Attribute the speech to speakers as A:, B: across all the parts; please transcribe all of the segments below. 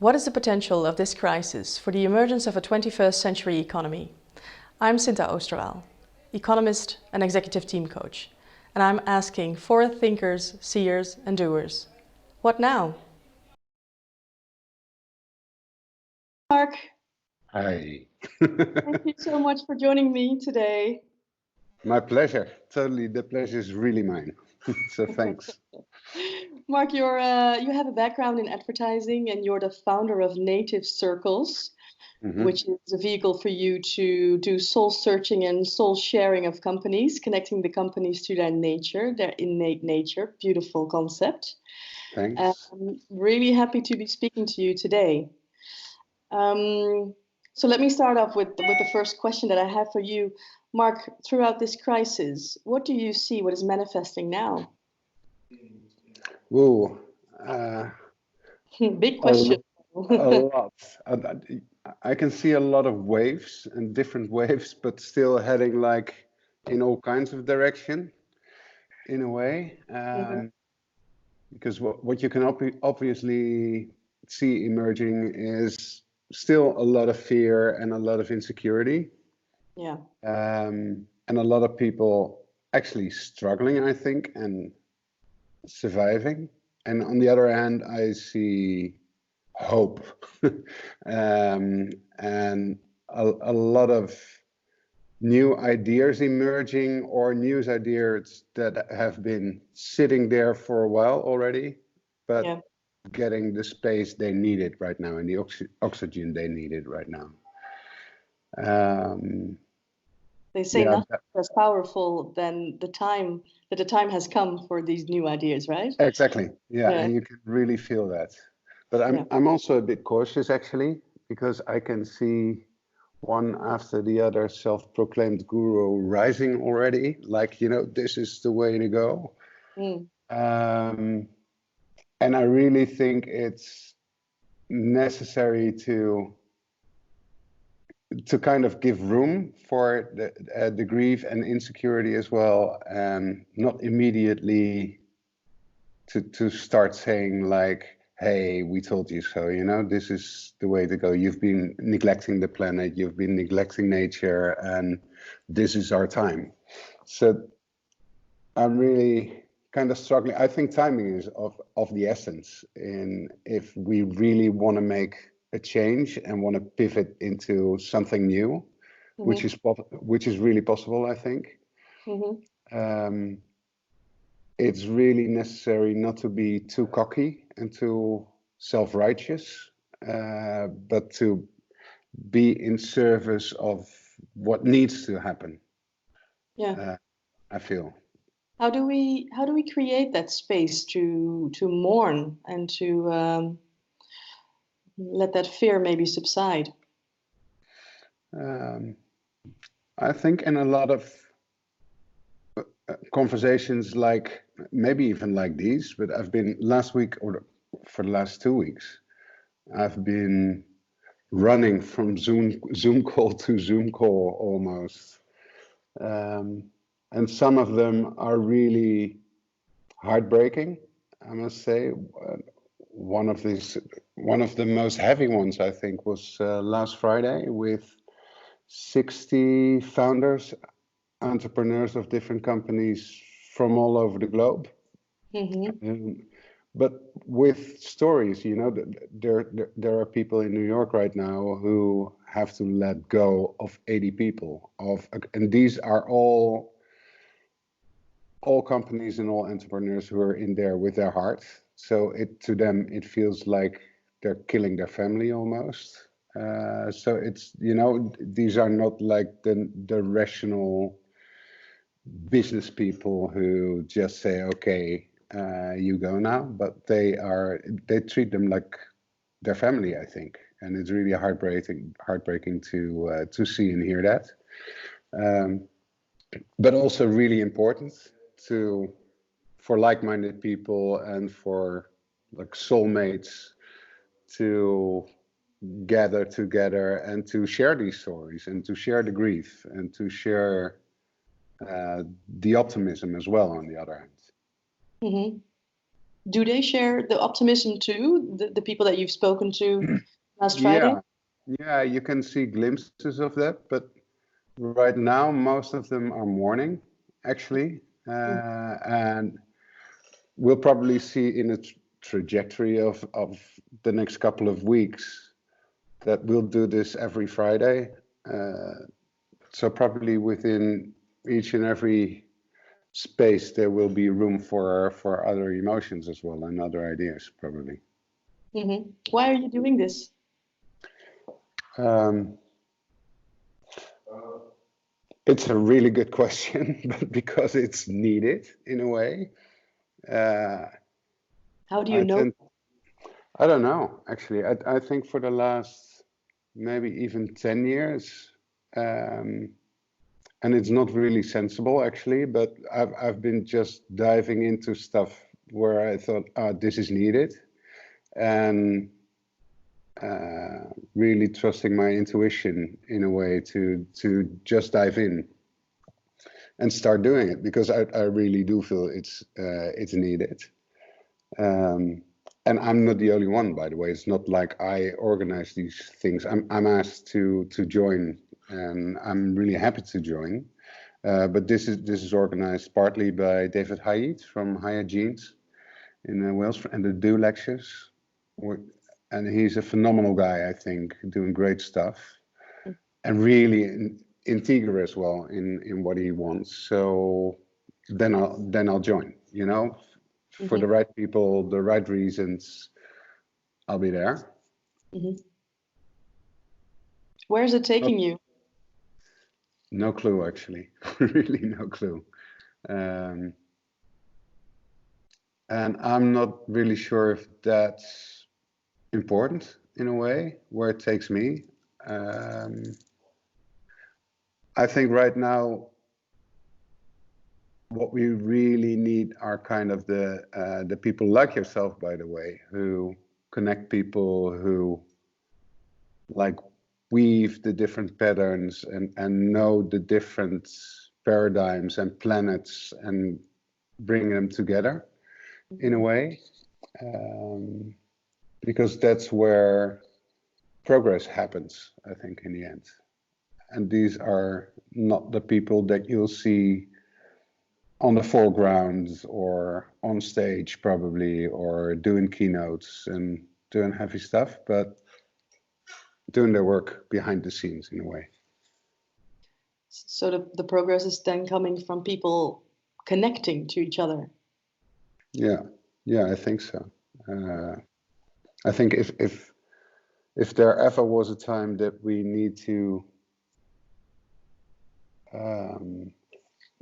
A: What is the potential of this crisis for the emergence of a 21st century economy? I'm Shinta Oosterwaal, economist and executive team coach, and I'm asking for thinkers, seers and doers. What now? Mark,
B: Hi.
A: thank you so much for joining me today.
B: My pleasure. Totally. The pleasure is really mine. So thanks.
A: Mark, you have a background in advertising and you're the founder of Native Circles, which is a vehicle for you to do soul searching and soul sharing of companies, connecting the companies to their nature, their innate nature. Beautiful concept.
B: Thanks.
A: I'm really happy to be speaking to you today. So let me start off with the first question that I have for you. Mark, throughout this crisis, what do you see, what is manifesting now?
B: Whoa.
A: Big question.
B: A lot. I can see a lot of waves and different waves, but still heading like in all kinds of direction in a way. Because what you can obviously see emerging is still a lot of fear and a lot of insecurity.
A: Yeah.
B: And a lot of people actually struggling, I think, and surviving. And on the other hand, I see hope and a lot of new ideas emerging, or news ideas that have been sitting there for a while already, but getting the space they needed right now and the oxygen they needed right now.
A: They say nothing is powerful than the time has come for these new ideas, right?
B: Exactly. Yeah, and you can really feel that. But I'm also a bit cautious actually, because I can see one after the other self-proclaimed guru rising already, like, you know, this is the way to go. And I really think it's necessary to kind of give room for the grief and insecurity as well, and not immediately to start saying like, hey, we told you so, you know, this is the way to go. You've been neglecting the planet, you've been neglecting nature, and this is our time. So I'm really kind of struggling. I think timing is of the essence in if we really want to make a change and want to pivot into something new, which is really possible, I think. It's really necessary not to be too cocky and too self-righteous, but to be in service of what needs to happen. I feel.
A: How do we create that space to mourn and to let that fear maybe subside?
B: I think in a lot of conversations, like maybe even like these, but I've been last week, or for the last 2 weeks, I've been running from Zoom call to Zoom call almost. And some of them are really heartbreaking, I must say. One of the most heavy ones, I think, was last Friday with 60 founders, entrepreneurs of different companies from all over the globe. But with stories, you know, there are people in New York right now who have to let go of 80 people, and these are all companies and all entrepreneurs who are in there with their heart. So to them, it feels like they're killing their family almost. So it's, you know, these are not like the rational business people who just say, okay, you go now, but they treat them like their family, I think. And it's really heartbreaking to see and hear that. But also really important for like-minded people and for like soulmates to gather together and to share these stories and to share the grief and to share the optimism as well, on the other hand.
A: Do they share the optimism too, the people that you've spoken to last Friday?
B: Yeah, yeah, you can see glimpses of that, but right now most of them are mourning, actually, and we'll probably see in a trajectory of the next couple of weeks that we'll do this every Friday. So probably within each and every space there will be room for other emotions as well and other ideas, probably.
A: Why are you doing this?
B: It's a really good question, but because it's needed in a way.
A: How do you know?
B: I don't know, actually. I think for the last maybe even 10 years, and it's not really sensible actually, but I've been just diving into stuff where I thought, this is needed, and really trusting my intuition in a way to just dive in and start doing it, because I really do feel it's needed. And I'm not the only one, by the way. It's not like I organize these things. I'm asked to join, and I'm really happy to join. But this is organized partly by David Haidt from Higher Genes in Wales, and the Do lectures. And he's a phenomenal guy, I think, doing great stuff, and really integer as well in what he wants. So then I'll join. You know, for the right people, the right reasons, I'll be there.
A: Where is it taking you?
B: No clue, actually. Really no clue. And I'm not really sure if that's important in a way, where it takes me. I think right now what we really need are kind of the people like yourself, by the way, who connect people, who like weave the different patterns and know the different paradigms and planets and bring them together in a way, because that's where progress happens, I think, in the end. And these are not the people that you'll see on the foreground or on stage probably, or doing keynotes and doing heavy stuff, but doing their work behind the scenes in a way.
A: So the progress is then coming from people connecting to each other.
B: Yeah, I think so. I think if there ever was a time that we need to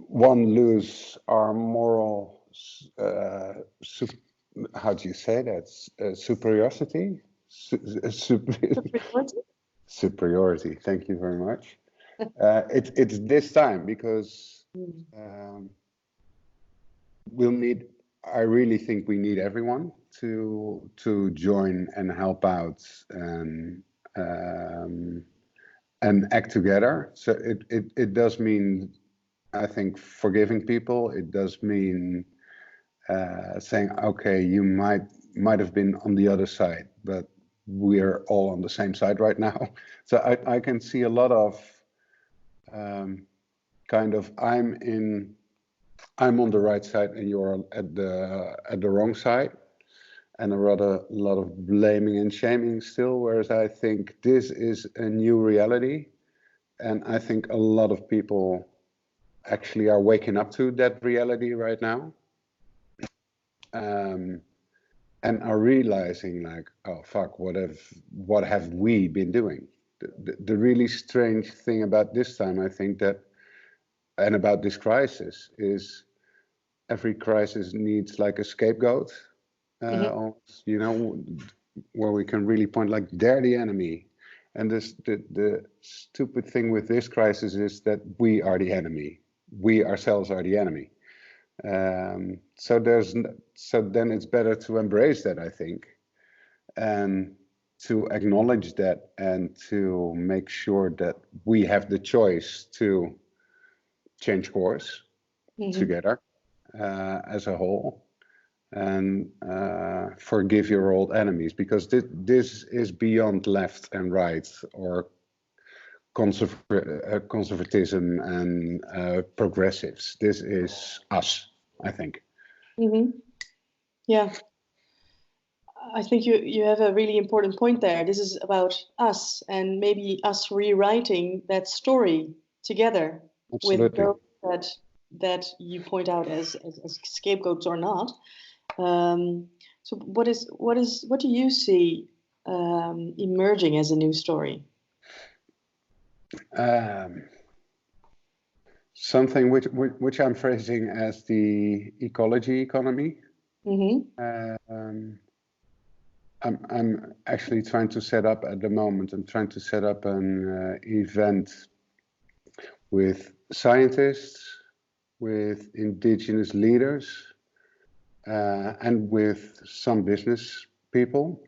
B: lose our moral how do you say that, superiority?
A: Superiority?
B: Superiority, thank you very much. It's this time, because I really think we need everyone to join and help out and act together. So it does mean, I think, forgiving people. It does mean saying, okay, you might have been on the other side, but we're all on the same side right now. So I can see a lot of kind of I'm on the right side and you're at the wrong side, and a lot of blaming and shaming still. Whereas I think this is a new reality, and I think a lot of people actually are waking up to that reality right now, and are realizing like, oh fuck, what have we been doing? The really strange thing about this time, I think, that and about this crisis is every crisis needs like a scapegoat, you know, where we can really point like, they're the enemy. And the stupid thing with this crisis is that we are the enemy. We ourselves are the enemy. So then it's better to embrace that, I think, and to acknowledge that, and to make sure that we have the choice to change course together as a whole, and forgive your old enemies, because this is beyond left and right or conservatism and progressives. This is us, I think.
A: Mm-hmm. Yeah, I think you have a really important point there. This is about us and maybe us rewriting that story together with
B: Absolutely.
A: those that you point out as scapegoats or not. Um, so what do you see emerging as a new story?
B: Something which I'm phrasing as the ecology economy.
A: Mm-hmm.
B: I'm actually trying to set up at the moment. I'm trying to set up an event with scientists, with indigenous leaders, and with some business people,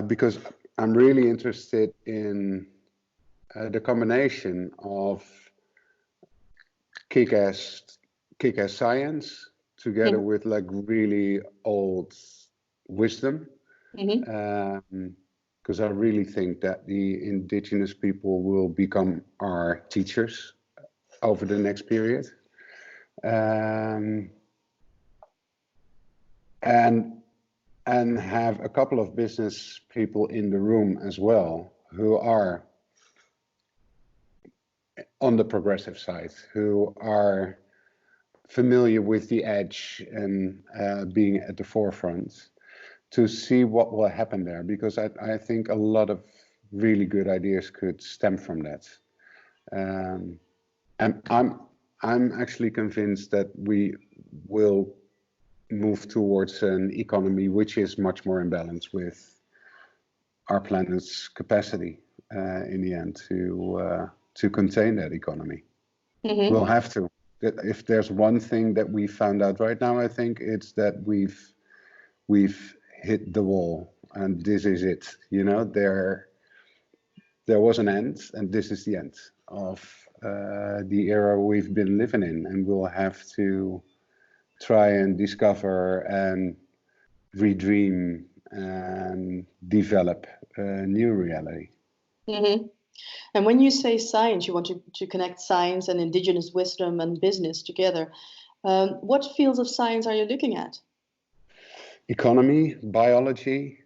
B: because I'm really interested in the combination of kick-ass science together
A: Mm-hmm.
B: with like really old wisdom.
A: Mm-hmm.
B: Because I really think that the indigenous people will become our teachers over the next period. And have a couple of business people in the room as well who are on the progressive side, who are familiar with the edge and being at the forefront, to see what will happen there, because I think a lot of really good ideas could stem from that. And I'm actually convinced that we will move towards an economy which is much more in balance with our planet's capacity in the end to contain that economy.
A: Mm-hmm.
B: We'll have to. If there's one thing that we found out right now, I think it's that we've hit the wall, and this is it. You know, there was an end, and this is the end of the era we've been living in, and we'll have to try and discover and redream and develop a new reality.
A: Mm-hmm. And when you say science, you want to connect science and indigenous wisdom and business together. What fields of science are you looking at?
B: Economy, biology,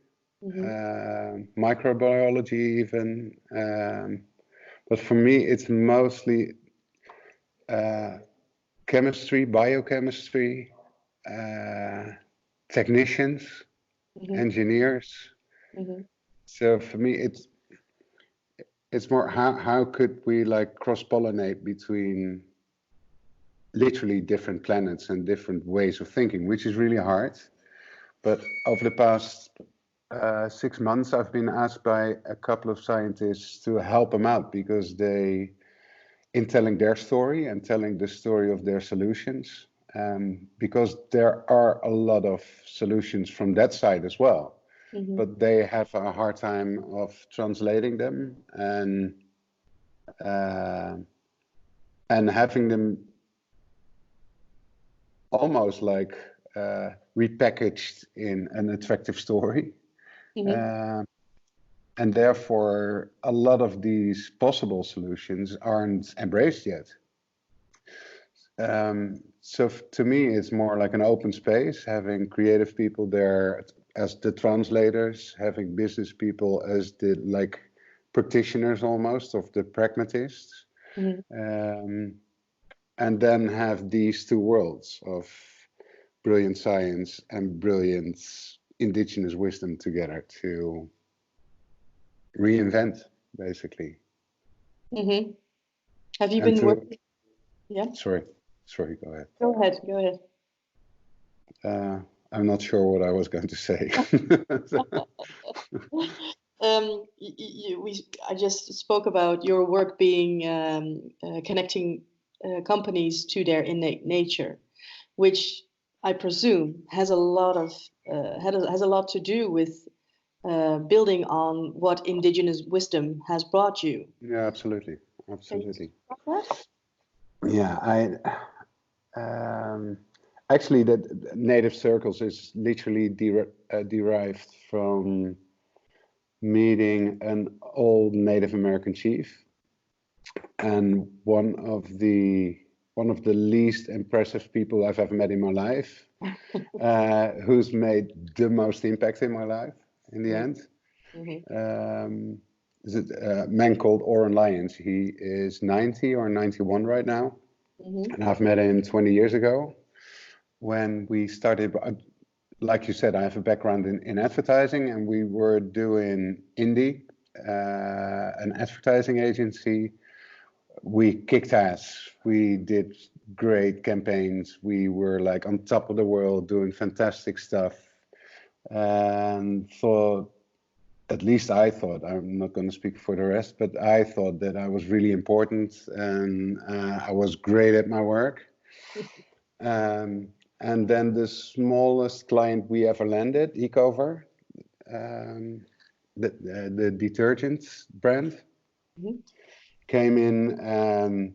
A: Mm-hmm.
B: microbiology even. But for me, it's mostly chemistry, biochemistry, technicians,
A: Mm-hmm.
B: engineers.
A: Mm-hmm.
B: So for me, it's more how could we like cross-pollinate between literally different planets and different ways of thinking, which is really hard. But over the past 6 months, I've been asked by a couple of scientists to help them out, because they, in telling their story and telling the story of their solutions, because there are a lot of solutions from that side as well,
A: Mm-hmm.
B: but they have a hard time of translating them and having them almost like repackaged in an attractive story.
A: Mm-hmm.
B: And therefore, a lot of these possible solutions aren't embraced yet. So to me, it's more like an open space, having creative people there as the translators, having business people as the like practitioners almost of the pragmatists,
A: Mm-hmm.
B: and then have these two worlds of brilliant science and brilliant indigenous wisdom together to reinvent, basically.
A: Mm-hmm. Have you
B: And
A: been
B: to,
A: working? Yeah.
B: sorry, go ahead.
A: Go ahead. Go ahead.
B: I'm not sure what I was going to say.
A: I just spoke about your work being connecting companies to their innate nature, which I presume has a lot of has a lot to do with building on what indigenous wisdom has brought you.
B: Yeah, absolutely,
A: Can you
B: absolutely.
A: talk about that?
B: Yeah, um, Actually, that native circles is literally derived from meeting an old Native American chief, and one of the least impressive people I've ever met in my life, who's made the most impact in my life in the end. Is it a man called Oren Lyons? He is 90 or 91 right now, and I've met him 20 years ago when we started. Like you said, I have a background in advertising, and we were doing Indie, an advertising agency. We kicked ass. We did great campaigns. We were like on top of the world doing fantastic stuff, and thought, at least I thought, I'm not going to speak for the rest, but I thought that I was really important, and I was great at my work. And then the smallest client we ever landed, Ecover, the detergent brand, came in and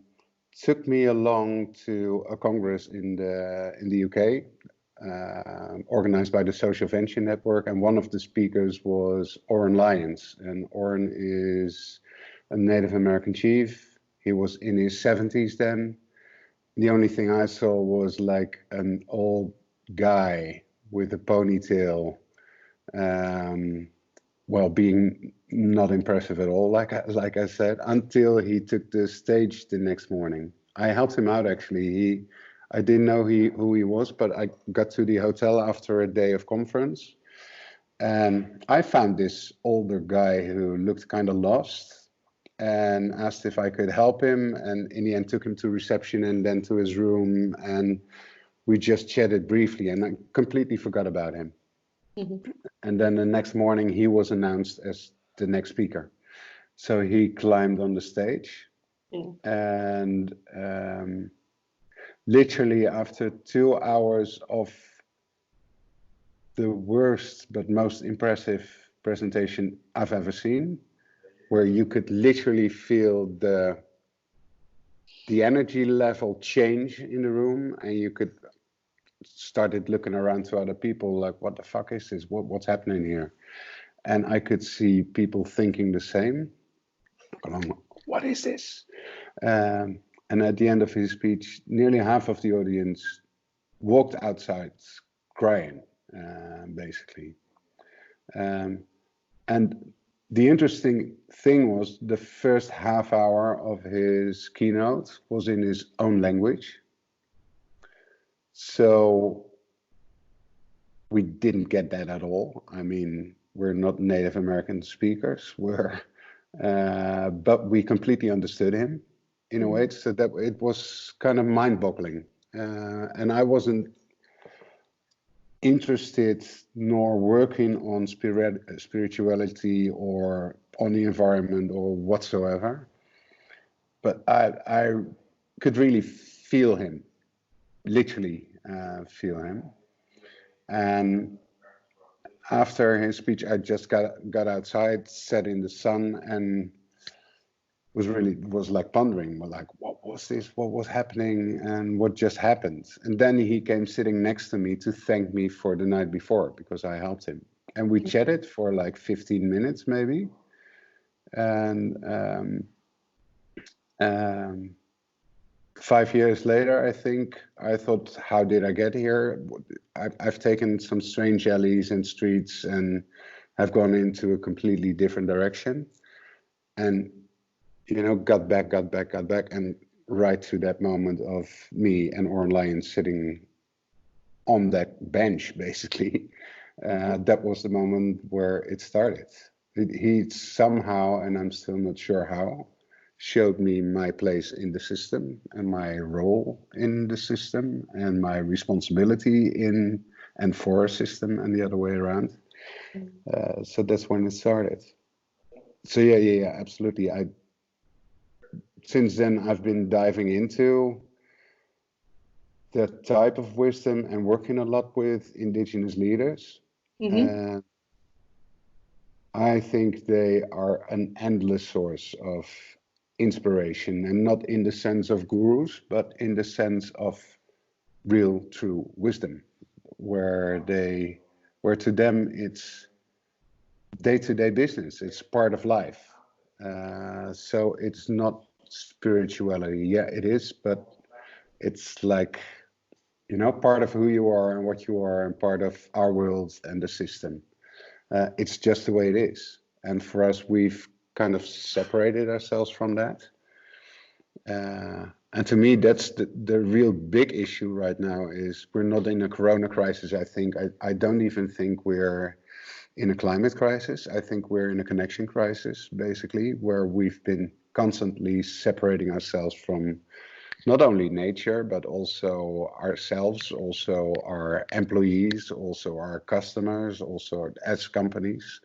B: took me along to a congress in the UK, organized by the Social Venture Network, and one of the speakers was Oren Lyons, and Oren is a Native American chief. He was in his 70s then. The only thing I saw was like an old guy with a ponytail, well, being not impressive at all, like I said, until he took the stage the next morning. I helped him out, actually. I didn't know who he was, but I got to the hotel after a day of conference, and I found this older guy who looked kind of lost, and asked if I could help him, and in the end took him to reception and then to his room, and we just chatted briefly, and I completely forgot about him. And then the next morning he was announced as the next speaker. So he climbed on the stage, and literally after 2 hours of the worst but most impressive presentation I've ever seen, where you could literally feel the energy level change in the room, and you could started looking around to other people like, what the fuck is this? What's happening here? And I could see people thinking the same. What is this? And at the end of his speech, nearly half of the audience walked outside crying, basically. And the interesting thing was the first half hour of his keynote was in his own language. So we didn't get that at all. I mean, we're not Native American speakers, but we completely understood him in a way, so that it was kind of mind-boggling. And I wasn't interested nor working on spirituality or on the environment or whatsoever, but I could really feel him, literally feel him. And after his speech, I just got outside, sat in the sun, and was like pondering, like, what was this? What was happening? And what just happened? And then he came sitting next to me to thank me for the night before, because I helped him. And we chatted for like 15 minutes maybe. And 5 years later, I think, I thought, how did I get here? I've taken some strange alleys and streets and have gone into a completely different direction. And, you know, got back, and right to that moment of me and Oren Lyons sitting on that bench, basically. That was the moment where it started. He somehow, and I'm still not sure how, showed me my place in the system and my role in the system and my responsibility in and for a system, and the other way around. So that's when it started. So yeah, absolutely. Since then I've been diving into that type of wisdom and working a lot with indigenous leaders. And I think they are an endless source of inspiration, and not in the sense of gurus, but in the sense of real, true wisdom, where to them it's day-to-day business. It's part of life. So it's not spirituality. Yeah, it is, but it's like, part of who you are and what you are, and part of our world and the system. It's just the way it is. And for us, we've kind of separated ourselves from that. And to me, that's the real big issue right now. Is we're not in a corona crisis, I think. I don't even think we're in a climate crisis. I think we're in a connection crisis, basically, where we've been constantly separating ourselves from not only nature, but also ourselves, also our employees, also our customers, also as companies.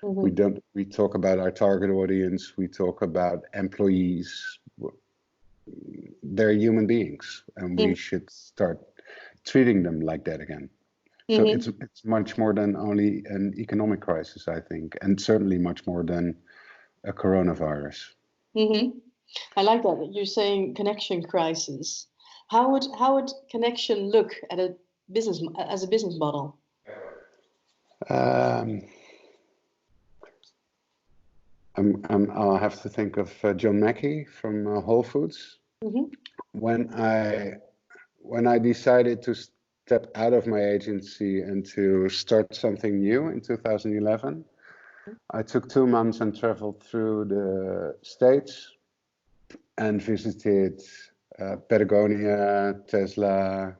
B: We talk about our target audience, we talk about employees. They're human beings, and we should start treating them like that again. So it's much more than only an economic crisis, I think, and certainly much more than a coronavirus.
A: I like that you're saying connection crisis. How would connection look at a business as a business model?
B: I'll have to think of John Mackey from Whole Foods. When I decided to step out of my agency and to start something new in 2011, I took 2 months and traveled through the States and visited Patagonia, Tesla,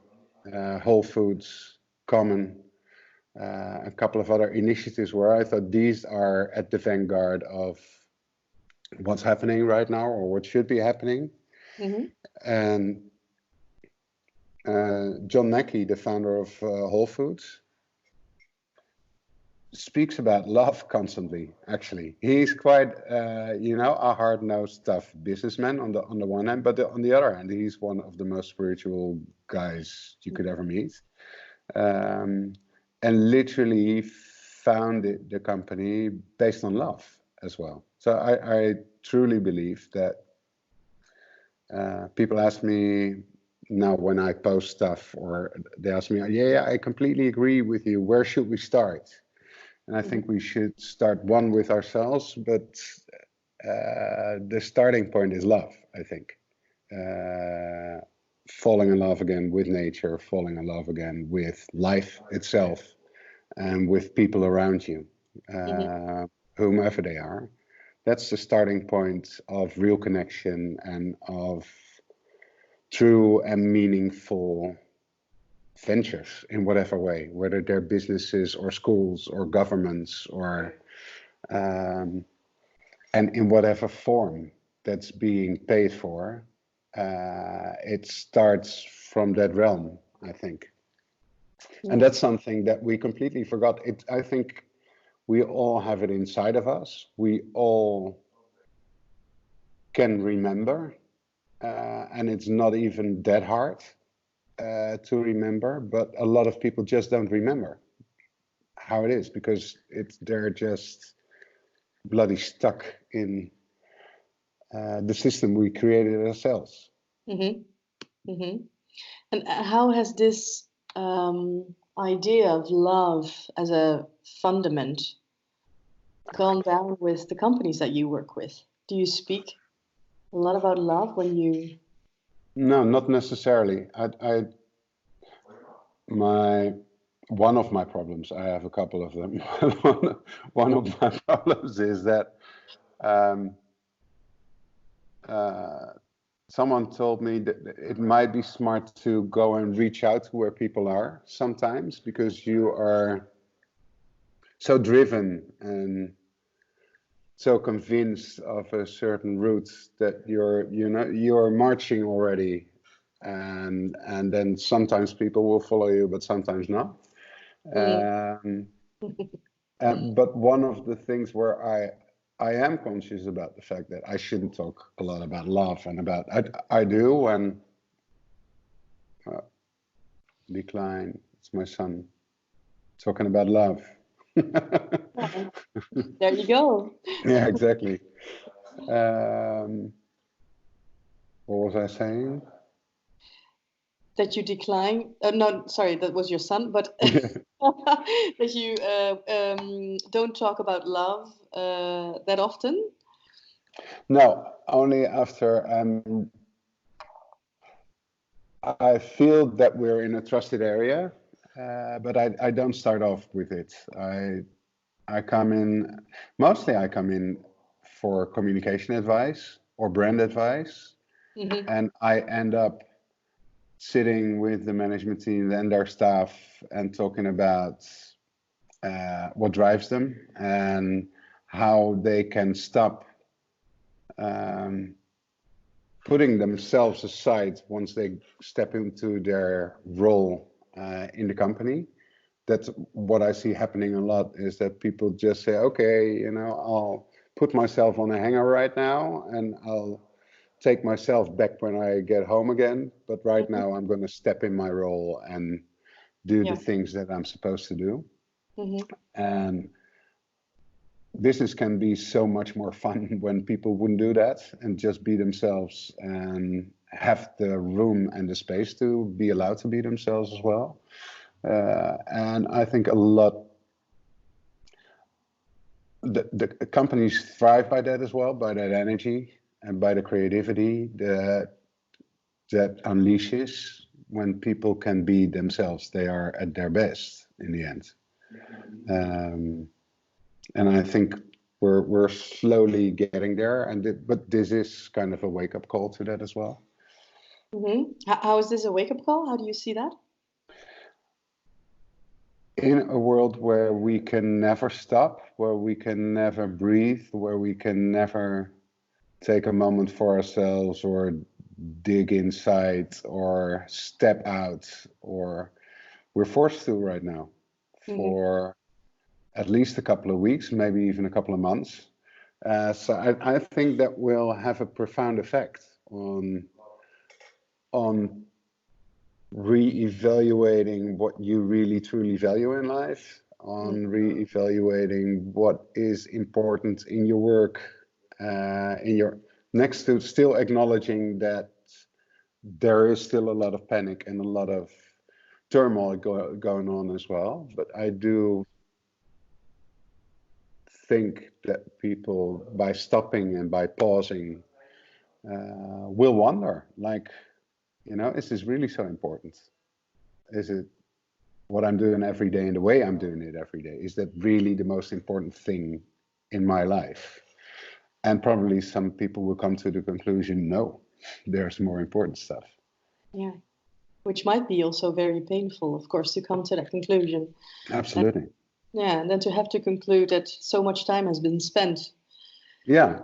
B: Whole Foods, Common, a couple of other initiatives where I thought these are at the vanguard of what's happening right now, or what should be happening. And John Mackey, the founder of Whole Foods, speaks about love constantly. Actually, he's quite a hard-nosed, tough businessman on the one hand, but on the other hand, he's one of the most spiritual guys you could ever meet. And literally founded the company based on love as well. So I truly believe that people ask me now when I post stuff, or they ask me, yeah, I completely agree with you. Where should we start? And I think we should start one with ourselves, but the starting point is love, I think. Falling in love again with nature, falling in love again with life itself, and with people around you, whomever they are. That's the starting point of real connection and of true and meaningful ventures in whatever way, whether they're businesses or schools or governments, or and in whatever form that's being paid for. It starts from that realm, I think. And that's something that we completely forgot. I think we all have it inside of us. We all can remember, and it's not even that hard to remember, but a lot of people just don't remember how it is, because they're just bloody stuck in the system we created ourselves.
A: And how has this idea of love as a fundament gone down with the companies that you work with? Do you speak a lot about love when you...
B: No, not necessarily. One of my problems, I have a couple of them. One of my problems is that someone told me that it might be smart to go and reach out to where people are sometimes, because you are so driven and so convinced of a certain route that you're marching already, and then sometimes people will follow you, but sometimes not. But one of the things where I am conscious about the fact that I shouldn't talk a lot about love, and about I do when Decline, it's my son talking about love.
A: There you go.
B: Yeah, exactly. What was I saying?
A: that you decline. No, sorry, that was your son, but that you don't talk about love that often.
B: No, only after I feel that we're in a trusted area, but I don't start off with it. I come in, mostly I come in for communication advice or brand advice, and I end up sitting with the management team and their staff and talking about what drives them and how they can stop putting themselves aside once they step into their role in the company. That's what I see happening a lot, is that people just say, okay, you know, I'll put myself on a hanger right now and I'll take myself back when I get home again. But right now I'm going to step in my role and do the things that I'm supposed to do. And business can be so much more fun when people wouldn't do that and just be themselves and have the room and the space to be allowed to be themselves as well. And I think the companies thrive by that as well, by that energy and by the creativity that unleashes when people can be themselves. They are at their best in the end. And I think we're slowly getting there, but this is kind of a wake-up call to that as well.
A: How is this a wake-up call? How do you see that?
B: In a world where we can never stop, where we can never breathe, where we can never take a moment for ourselves or dig inside or step out, or we're forced to right now for at least a couple of weeks, maybe even a couple of months. So I think that will have a profound effect on re-evaluating what you really truly value in life, on re-evaluating what is important in your work, in your next to still acknowledging that there is still a lot of panic and a lot of turmoil going on as well. But I do think that people, by stopping and by pausing, will wonder, like, you know, is this really so important? Is it what I'm doing every day and the way I'm doing it every day? Is that really the most important thing in my life? And probably some people will come to the conclusion, no, there's more important stuff.
A: Yeah, which might be also very painful, of course, to come to that conclusion.
B: Absolutely.
A: And then to have to conclude that so much time has been spent.
B: Yeah.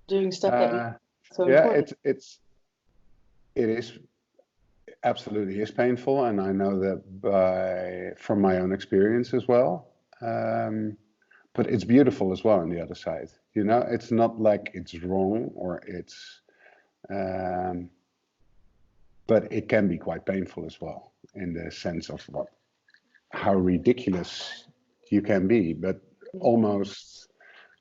A: Doing stuff that is so
B: yeah,
A: important.
B: it is absolutely is painful, and I know that from my own experience as well. But it's beautiful as well on the other side. You know, it's not like it's wrong or it's, but it can be quite painful as well in the sense of how ridiculous you can be, but almost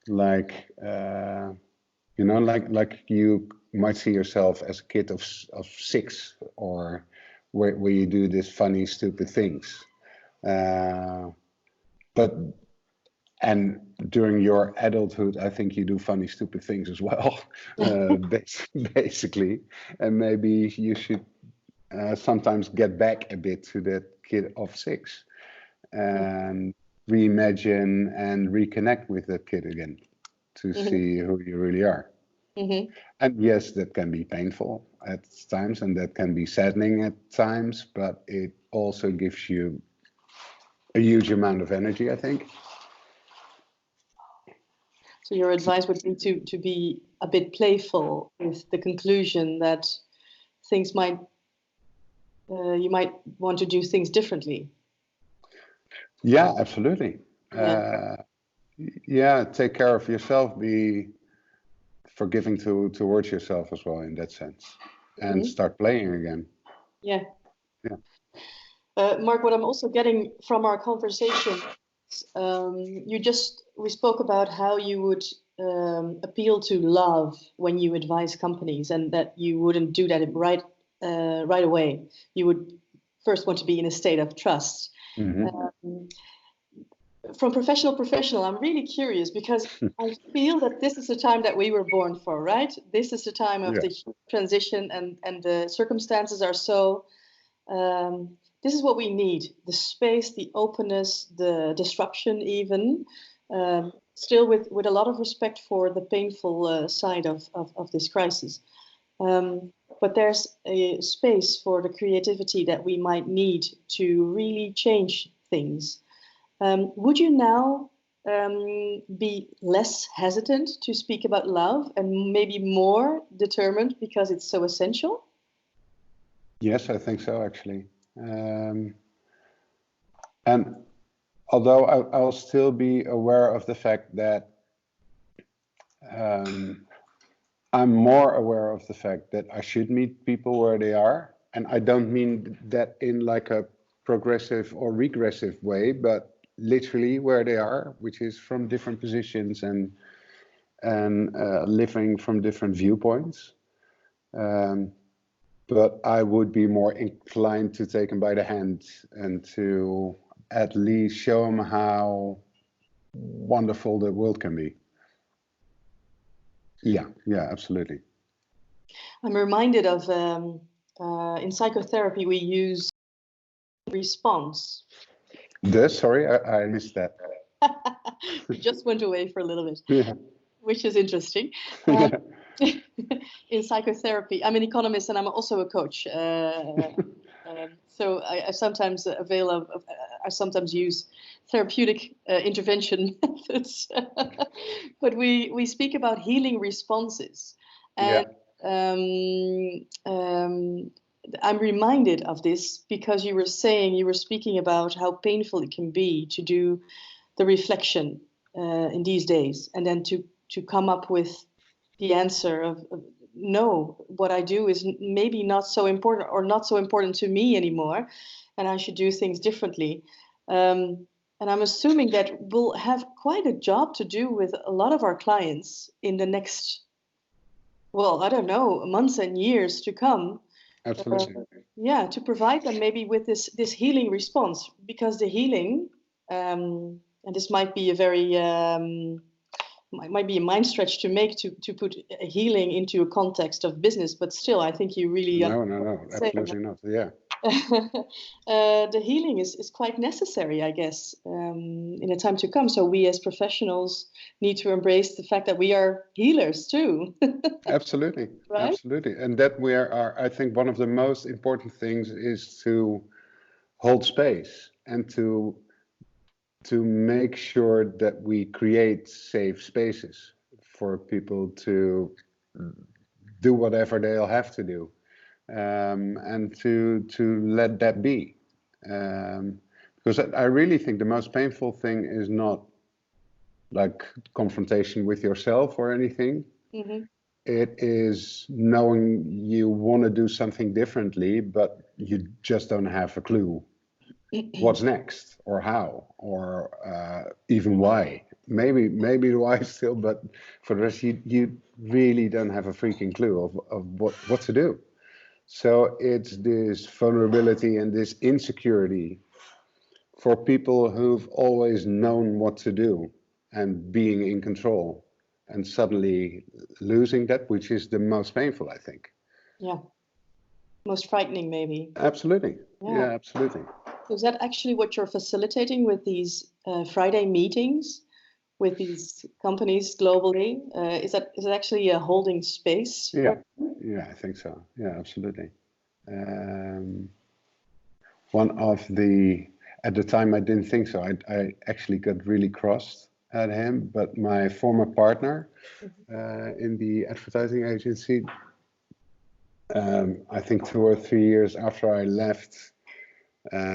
B: like, you know, like you might see yourself as a kid of 6, or where you do these funny, stupid things. And during your adulthood, I think you do funny, stupid things as well, basically. And maybe you should sometimes get back a bit to that kid of 6 and reimagine and reconnect with that kid again to see who you really are. And yes, that can be painful at times and that can be saddening at times, but it also gives you a huge amount of energy, I think.
A: So your advice would be to be a bit playful with the conclusion that things might, you might want to do things differently.
B: Yeah, absolutely.
A: Yeah,
B: Take care of yourself, be forgiving towards yourself as well in that sense, and start playing again.
A: Yeah.
B: Yeah.
A: Mark, what I'm also getting from our conversation is we spoke about how you would appeal to love when you advise companies, and that you wouldn't do that right away. You would first want to be in a state of trust. From professional, I'm really curious because I feel that this is the time that we were born for, right? This is the time of the transition, and the circumstances are so. This is what we need: the space, the openness, the disruption, even. Still, with a lot of respect for the painful side of this crisis. But there's a space for the creativity that we might need to really change things. Would you now be less hesitant to speak about love and maybe more determined because it's so essential?
B: Yes, I think so, actually. And although I'll still be aware of the fact that I'm more aware of the fact that I should meet people where they are. And I don't mean that in like a progressive or regressive way, but literally where they are, which is from different positions and living from different viewpoints. But I would be more inclined to take them by the hand and to at least show them how wonderful the world can be. Yeah, absolutely.
A: I'm reminded of in psychotherapy we use response.
B: Sorry, I missed that.
A: You just went away for a little bit.
B: Yeah.
A: Which is interesting. In psychotherapy, I'm an economist and I'm also a coach. So I sometimes I sometimes use therapeutic intervention methods. But we speak about healing responses. And I'm reminded of this because you were speaking about how painful it can be to do the reflection in these days, and then to come up with the answer of no, what I do is maybe not so important, or not so important to me anymore, and I should do things differently. And I'm assuming that we'll have quite a job to do with a lot of our clients in the next, well, I don't know, months and years to come.
B: Absolutely.
A: To provide them maybe with this healing response, because the healing, and this might be a very might be a mind stretch to make to put a healing into a context of business, but still, I think you really
B: no, absolutely not. Yeah.
A: The healing is quite necessary, I guess, in a time to come. So we as professionals need to embrace the fact that we are healers too.
B: Absolutely,
A: right?
B: Absolutely, and that we are. I think one of the most important things is to hold space and to make sure that we create safe spaces for people to do whatever they'll have to do, and to let that be. Because I really think the most painful thing is not like confrontation with yourself or anything.
A: Mm-hmm.
B: It is knowing you want to do something differently, but you just don't have a clue what's next or how or even why. Maybe the why still, but for the rest you really don't have a freaking clue of what to do. So it's this vulnerability and this insecurity for people who've always known what to do and being in control, and suddenly losing that, which is the most painful, I think.
A: Yeah. Most frightening, maybe.
B: Absolutely. Yeah, absolutely.
A: So is that actually what you're facilitating with these Friday meetings with these companies globally? Is it actually a holding space?
B: Yeah, I think so. Yeah, absolutely. One of the, at the time I didn't think so. I actually got really crossed at him, but my former partner in the advertising agency, I think 2 or 3 years after I left,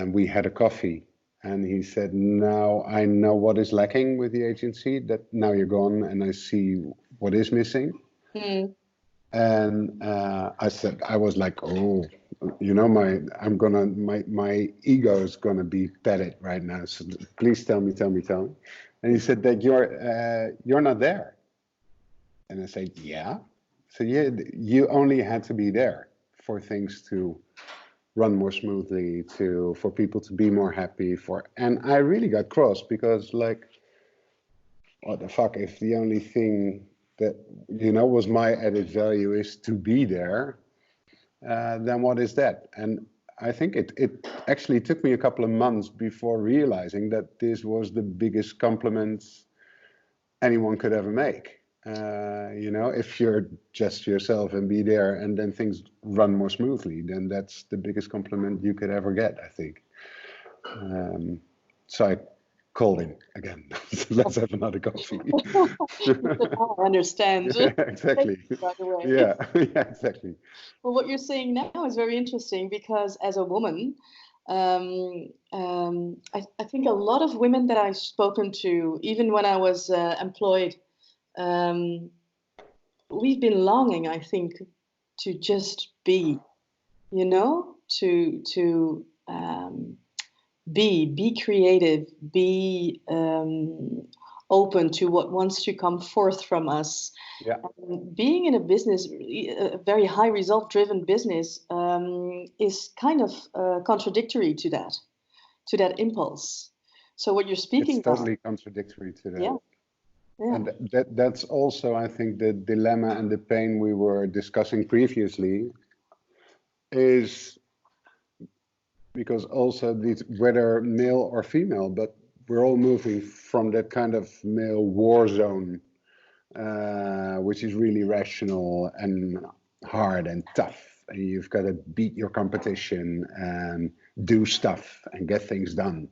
B: we had a coffee, and he said, now I know what is lacking with the agency, that now you're gone and I see what is missing. And I said, I was like, oh, you know, my ego is gonna be petted right now. So please tell me. And he said that you're not there. And I said, yeah. So yeah, you only had to be there for things to run more smoothly, for people to be more happy. And I really got cross because, like, what the fuck, if the only thing that, was my added value is to be there, then what is that? And I think it actually took me a couple of months before realizing that this was the biggest compliment anyone could ever make. If you're just yourself and be there and then things run more smoothly, then that's the biggest compliment you could ever get, I think. So I called him again. Let's have another coffee.
A: I understand.
B: Yeah, exactly.
A: By the way.
B: Yeah, yeah, exactly.
A: Well, what you're saying now is very interesting because as a woman, I think a lot of women that I've spoken to, even when I was employed, we've been longing, I think, to just be, to be creative, be open to what wants to come forth from us.
B: Yeah.
A: Being in a business, a very high result driven business, is kind of contradictory to that impulse. So what you're speaking
B: It's totally contradictory to that.
A: Yeah. Yeah.
B: And that's also, I think, the dilemma and the pain we were discussing previously, is because also these, whether male or female, but we're all moving from that kind of male war zone, which is really rational and hard and tough. And you've got to beat your competition and do stuff and get things done.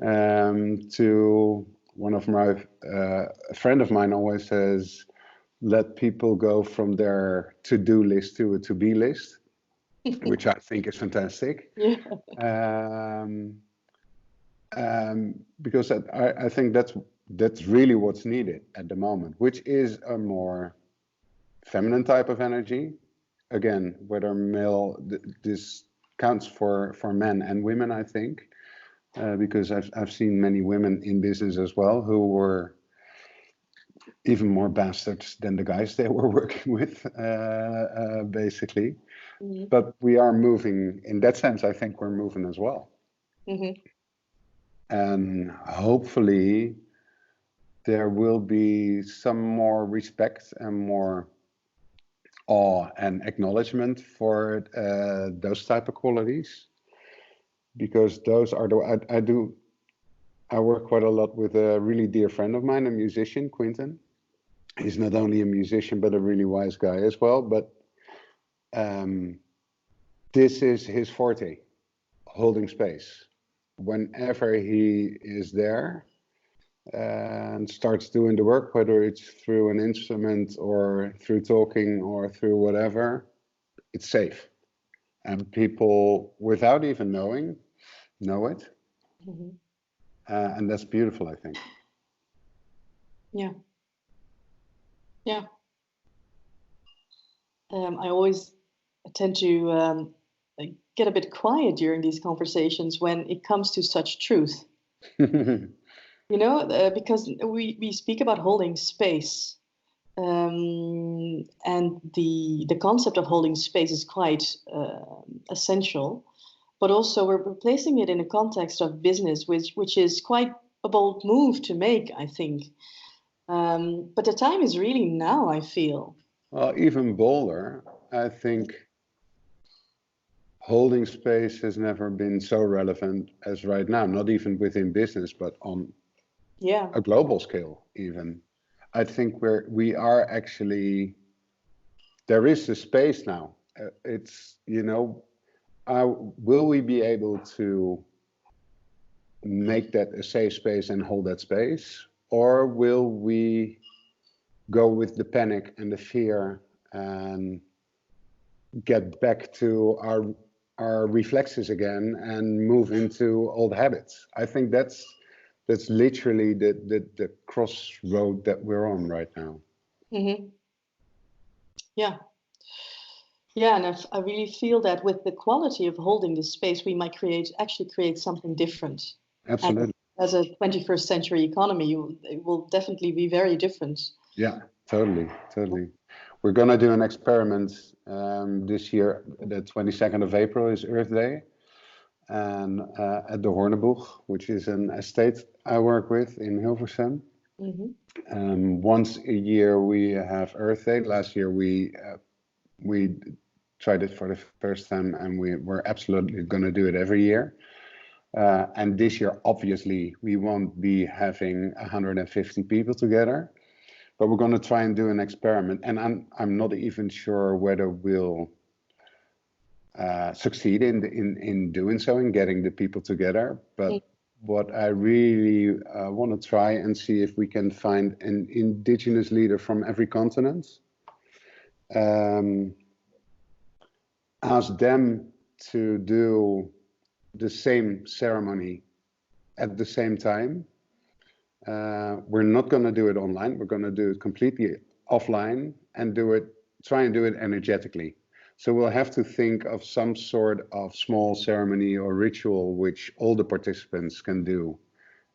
B: To one of my, a friend of mine always says, let people go from their to-do list to a to-be list, which I think is fantastic.
A: Yeah.
B: Because I think that's really what's needed at the moment, which is a more feminine type of energy. Again, whether male, this counts for men and women, I think, because I've seen many women in business as well who were even more bastards than the guys they were working with, basically. But we are moving, in that sense, I think we're moving as well. And hopefully there will be some more respect and more awe and acknowledgement for those type of qualities, because those are I work quite a lot with a really dear friend of mine, a musician, Quinton. He's not only a musician but a really wise guy as well, but this is his forte, holding space. Whenever he is there and starts doing the work, whether it's through an instrument or through talking or through whatever, it's safe. And people, without even knowing, know it. And that's beautiful, I think.
A: Yeah. Yeah. I always tend to get a bit quiet during these conversations when it comes to such truth. Because we speak about holding space, and the concept of holding space is quite essential, but also we're placing it in a context of business, which is quite a bold move to make, I think. But the time is really now, I feel.
B: Well, even bolder, I think holding space has never been so relevant as right now, not even within business, but on a global scale even. I think we are actually, there is a space now. It's, will we be able to make that a safe space and hold that space? Or will we go with the panic and the fear and get back to our reflexes again and move into old habits? I think that's literally the crossroad that we're on right now.
A: Yeah. Yeah, and I really feel that with the quality of holding this space, we might actually create something different.
B: Absolutely.
A: As a 21st century economy, it will definitely be very different.
B: Yeah, totally. We're going to do an experiment this year. The 22nd of April is Earth Day. And at the Horneboeg, which is an estate I work with in Hilversum. Once a year we have Earth Day. Last year we tried it for the first time, and we're absolutely going to do it every year. And this year, obviously, we won't be having 150 people together, but we're going to try and do an experiment. And I'm not even sure whether we'll succeed in doing so, in getting the people together. But what I really want to try and see if we can find an indigenous leader from every continent. Ask them to do the same ceremony at the same time. We're not going to do it online. We're going to do it completely offline and try and do it energetically. So we'll have to think of some sort of small ceremony or ritual which all the participants can do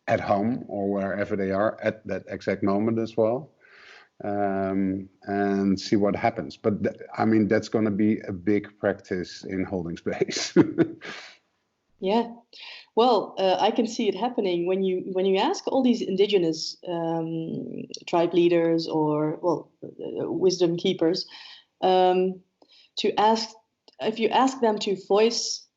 B: at home or wherever they are at that exact moment as well, and see what happens. But I mean, that's going to be a big practice in holding space.
A: Yeah, well, I can see it happening when you ask all these indigenous tribe leaders or wisdom keepers. If you ask them to voice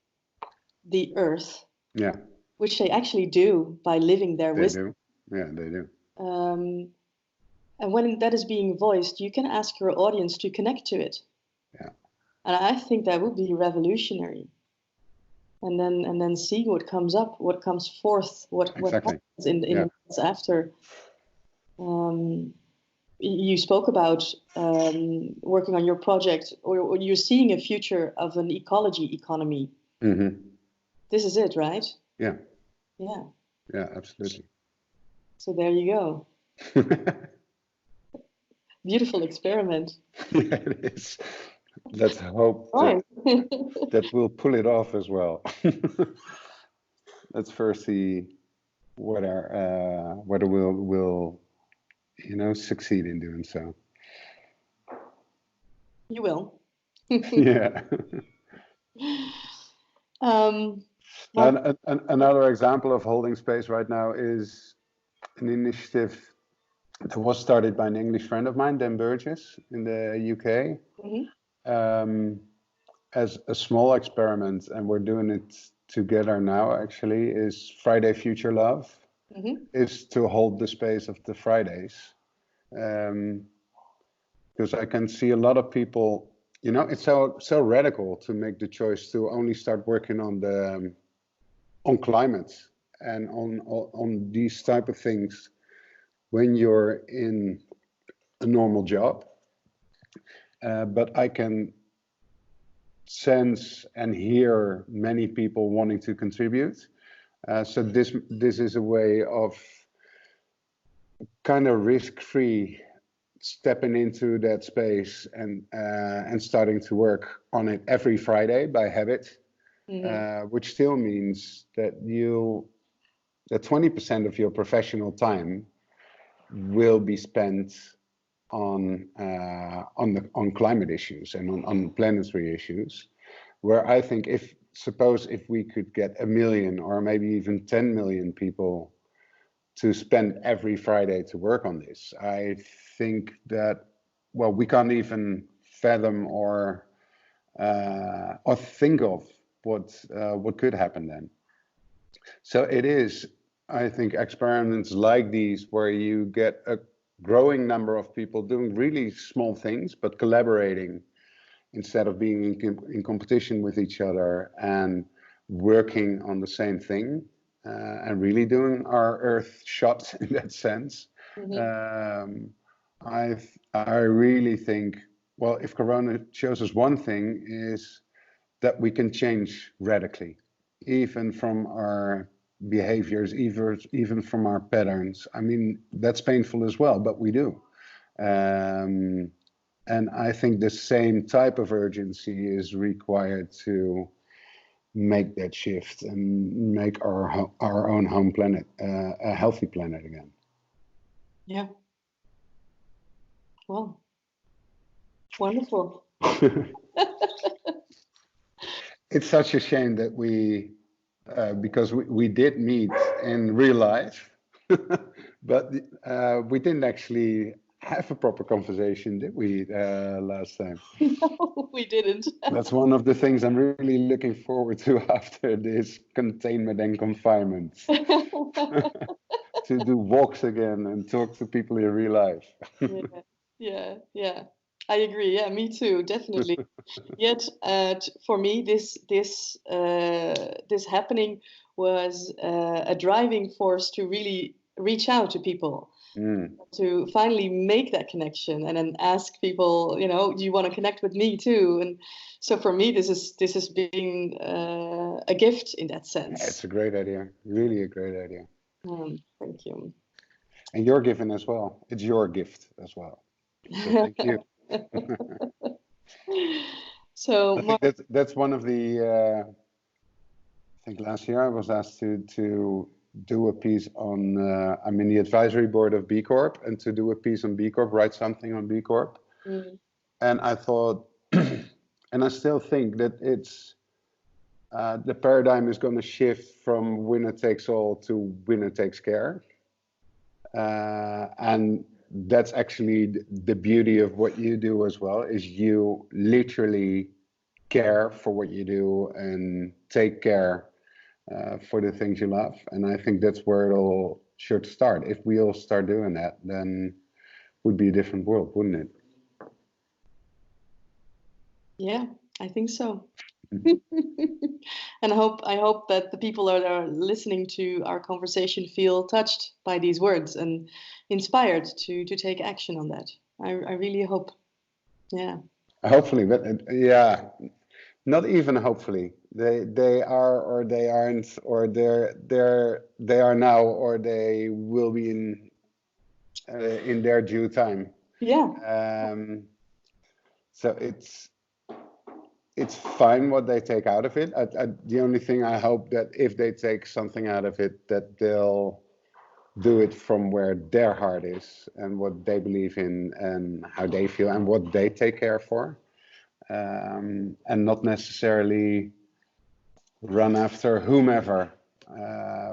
A: the earth,
B: yeah,
A: which they actually do by living their wisdom.
B: Yeah, they do.
A: And when that is being voiced, you can ask your audience to connect to it.
B: Yeah.
A: And I think that would be revolutionary. And then see what comes up, what comes forth, what happens in the months after. You spoke about working on your project, or you're seeing a future of an ecology economy. This is it, right?
B: Yeah.
A: Yeah.
B: Yeah, absolutely.
A: So there you go. Beautiful experiment.
B: Yeah, it is. Let's hope that we'll pull it off as well. Let's first see whether we'll succeed in doing so.
A: You will.
B: Yeah. Another example of holding space right now is an initiative that was started by an English friend of mine, Dan Burgess, in the UK, as a small experiment, and we're doing it together now, actually, is Friday Future Love, is to hold the space of the Fridays. Because I can see a lot of people, it's so radical to make the choice to only start working on climate and on these type of things when you're in a normal job. But I can sense and hear many people wanting to contribute. So this is a way of kind of risk-free stepping into that space and starting to work on it every Friday by habit, which still means that 20% of your professional time will be spent on climate issues and on planetary issues, where I think if we could get 1 million or maybe even 10 million people to spend every Friday to work on this, I think that, well, we can't even fathom or think of what could happen then. So it is, I think, experiments like these where you get a growing number of people doing really small things, but collaborating instead of being in competition with each other and working on the same thing, and really doing our Earth shot in that sense. I really think, well, if Corona shows us one thing, is that we can change radically, even from our behaviors, even from our patterns. I mean, that's painful as well, but we do. And I think the same type of urgency is required to make that shift and make our own home planet a healthy planet again.
A: Yeah. Well, Wonderful.
B: It's such a shame that because we did meet in real life, but we didn't actually have a proper conversation, did we, last time?
A: No, we didn't.
B: That's one of the things I'm really looking forward to after this containment and confinement. To do walks again and talk to people in real life.
A: Yeah. I agree. Yeah, me too. Definitely. Yet, for me, this happening was a driving force to really reach out to people, to finally make that connection, and then ask people, do you want to connect with me too? And so for me, this has been a gift in that sense.
B: It's a great idea. Really a great idea.
A: Thank you.
B: And you're given as well. It's your gift as well. So thank you.
A: So
B: I think that's one of the. I think last year I was asked to do a piece on. I'm in the advisory board of B Corp, and to do a piece on B Corp, write something on B Corp. And I thought, and I still think that it's the paradigm is going to shift from winner takes all to winner takes care. And that's actually the beauty of what you do as well, is you literally care for what you do and take care for the things you love. And I think that's where it all should start. If we all start doing that, then it would be a different world, wouldn't it?
A: Yeah, I think so. And I hope that the people that are listening to our conversation feel touched by these words and inspired to take action on that. I really hope. Yeah.
B: Hopefully, but yeah, not even hopefully. They are or they aren't, or they are now or they will be in their due time.
A: Yeah.
B: So it's fine what they take out of it. The only thing I hope that if they take something out of it, that they'll do it from where their heart is and what they believe in and how they feel and what they take care for, and not necessarily run after whomever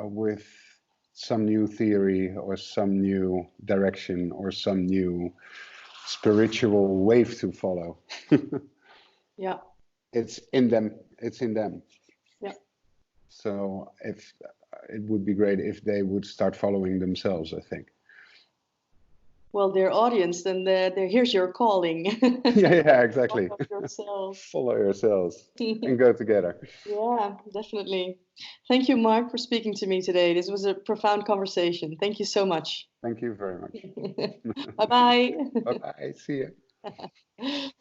B: with some new theory or some new direction or some new spiritual wave to follow.
A: Yeah.
B: It's in them. It's in them.
A: Yeah.
B: So if it would be great if they would start following themselves, I think.
A: Well, their audience, then here's your calling.
B: Yeah, exactly.
A: Follow yourself.
B: Follow yourselves and go together.
A: Yeah, definitely. Thank you, Mark, for speaking to me today. This was a profound conversation. Thank you so much.
B: Thank you very much.
A: Bye-bye.
B: Bye-bye. See you.